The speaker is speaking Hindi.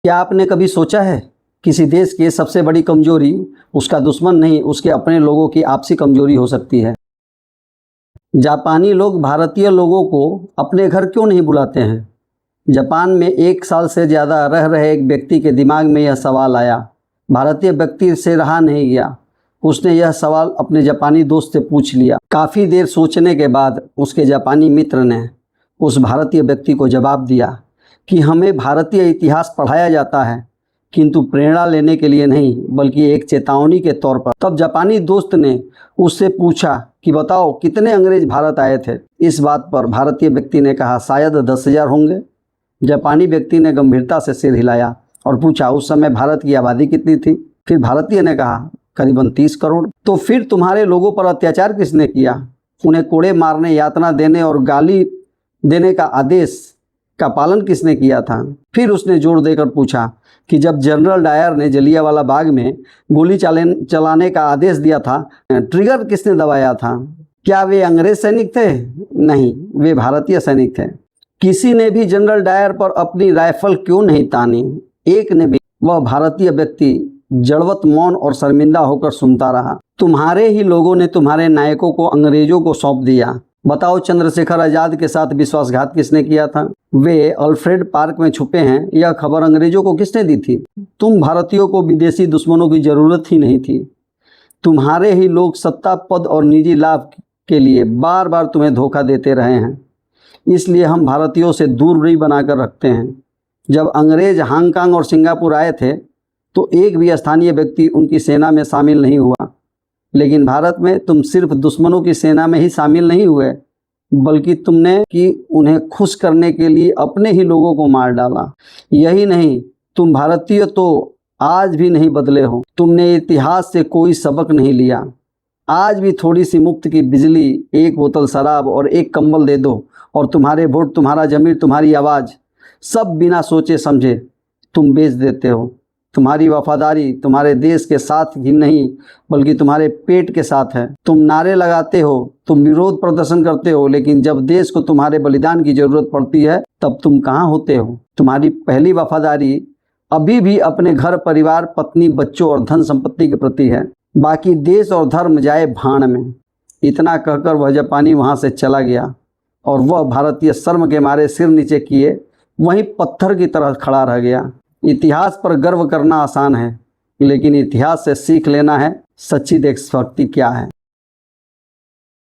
क्या आपने कभी सोचा है किसी देश की सबसे बड़ी कमजोरी उसका दुश्मन नहीं, उसके अपने लोगों की आपसी कमजोरी हो सकती है। जापानी लोग भारतीय लोगों को अपने घर क्यों नहीं बुलाते हैं? जापान में 1 साल से ज़्यादा रह रहे एक व्यक्ति के दिमाग में यह सवाल आया। भारतीय व्यक्ति से रहा नहीं गया। उसने यह सवाल अपने जापानी दोस्त से पूछ लिया। काफ़ी देर सोचने के बाद उसके जापानी मित्र ने उस भारतीय व्यक्ति को जवाब दिया कि हमें भारतीय इतिहास पढ़ाया जाता है, किंतु प्रेरणा लेने के लिए नहीं, बल्कि एक चेतावनी के तौर पर। तब जापानी दोस्त ने उससे पूछा कि बताओ कितने अंग्रेज भारत आए थे? इस बात पर भारतीय व्यक्ति ने कहा शायद 10,000 होंगे। जापानी व्यक्ति ने गंभीरता से सिर हिलाया और पूछा उस समय भारत की आबादी कितनी थी? फिर भारतीय ने कहा करीबन 30 करोड़। तो फिर तुम्हारे लोगों पर अत्याचार किसने किया? उन्हें कोड़े मारने, यातना देने और गाली देने का आदेश का पालन किसने किया था? फिर उसने जोर देकर पूछा कि जब जनरल डायर ने जलियांवाला बाग में गोली चलाने का आदेश दिया था, ट्रिगर किसने दबाया था? क्या वे अंग्रेज सैनिक थे? नहीं, वे भारतीय सैनिक थे। किसी ने भी जनरल डायर पर अपनी राइफल क्यों नहीं तानी? एक ने भी। वह भारतीय व्यक्ति जड़वत मौन और शर्मिंदा होकर सुनता रहा। तुम्हारे ही लोगों ने तुम्हारे नायकों को अंग्रेजों को सौंप दिया। बताओ चंद्रशेखर आजाद के साथ विश्वासघात किसने किया था? वे अल्फ्रेड पार्क में छुपे हैं। यह खबर अंग्रेजों को किसने दी थी? तुम भारतीयों को विदेशी दुश्मनों की जरूरत ही नहीं थी। तुम्हारे ही लोग सत्ता, पद और निजी लाभ के लिए बार बार तुम्हें धोखा देते रहे हैं। इसलिए हम भारतीयों से दूरी बनाकर रखते हैं। जब अंग्रेज हांगकांग और सिंगापुर आए थे तो एक भी स्थानीय व्यक्ति उनकी सेना में शामिल नहीं हुआ, लेकिन भारत में तुम सिर्फ दुश्मनों की सेना में ही शामिल नहीं हुए, बल्कि तुमने कि उन्हें खुश करने के लिए अपने ही लोगों को मार डाला। यही नहीं, तुम भारतीय तो आज भी नहीं बदले हो। तुमने इतिहास से कोई सबक नहीं लिया। आज भी थोड़ी सी मुफ्त की बिजली, एक बोतल शराब और एक कंबल दे दो और तुम्हारे वोट, तुम्हारा जमीर, तुम्हारी आवाज़ सब बिना सोचे समझे तुम बेच देते हो। तुम्हारी वफादारी तुम्हारे देश के साथ ही नहीं, बल्कि तुम्हारे पेट के साथ है। तुम नारे लगाते हो, तुम विरोध प्रदर्शन करते हो, लेकिन जब देश को तुम्हारे बलिदान की जरूरत पड़ती है तब तुम कहाँ होते हो? तुम्हारी पहली वफादारी अभी भी अपने घर, परिवार, पत्नी, बच्चों और धन संपत्ति के प्रति है। बाकी देश और धर्म जाए भाड़ में। इतना कहकर वह जापानी वहाँ से चला गया और वह भारतीय शर्म के मारे सिर नीचे किए वहीं पत्थर की तरह खड़ा रह गया। इतिहास पर गर्व करना आसान है, लेकिन इतिहास से सीख लेना है सच्ची देशभक्ति क्या है।